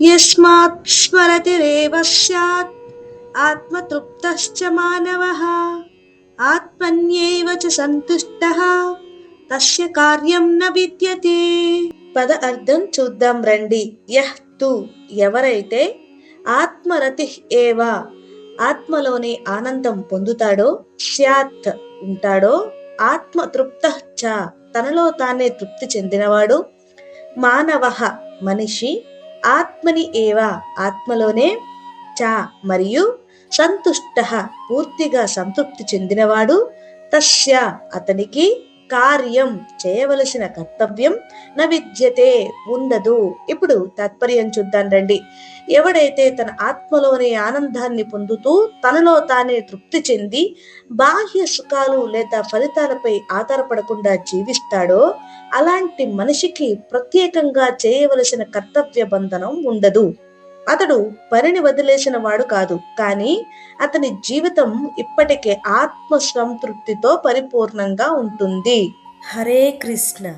యస్మాత్ స్మరతిరేవ స్యాత్ ఆత్మతృప్తశ్చ మానవః ఆత్మన్యేవ చ సంతుష్టః తస్య కార్యం న విద్యతే. పద అర్థం చూద్దాం రండి. యహ్ తు ఎవరైతే ఆత్మరతి ఏవ ఆత్మలోని ఆనందం పొందుతాడో, స్యాత్ ఉంటాడో, ఆత్మతృప్త చ తనలో తానే తృప్తి చెందినవాడు, మానవః మనిషి, ఆత్మని ఏవ ఆత్మలోనే, చ మరియు సంతుష్టః పూర్తిగా సంతృప్తి చెందినవాడు, తస్య అతనికి కార్యం చేయవలసిన కర్తవ్యం న విద్యతే ఉండదు. ఇప్పుడు తాత్పర్యం చూద్దాం రండి. ఎవడైతే తన ఆత్మలోని ఆనందాన్ని పొందుతూ తనలో తానే తృప్తి చెంది బాహ్య సుఖాలు లేదా ఫలితాలపై ఆధారపడకుండా జీవిస్తాడో అలాంటి మనిషికి ప్రత్యేకంగా చేయవలసిన కర్తవ్య బంధనం ఉండదు. అతడు పనిని వదిలేసిన వాడు కాదు, కానీ అతని జీవితం ఇప్పటికే ఆత్మ సంతృప్తితో పరిపూర్ణంగా ఉంటుంది. హరే కృష్ణ.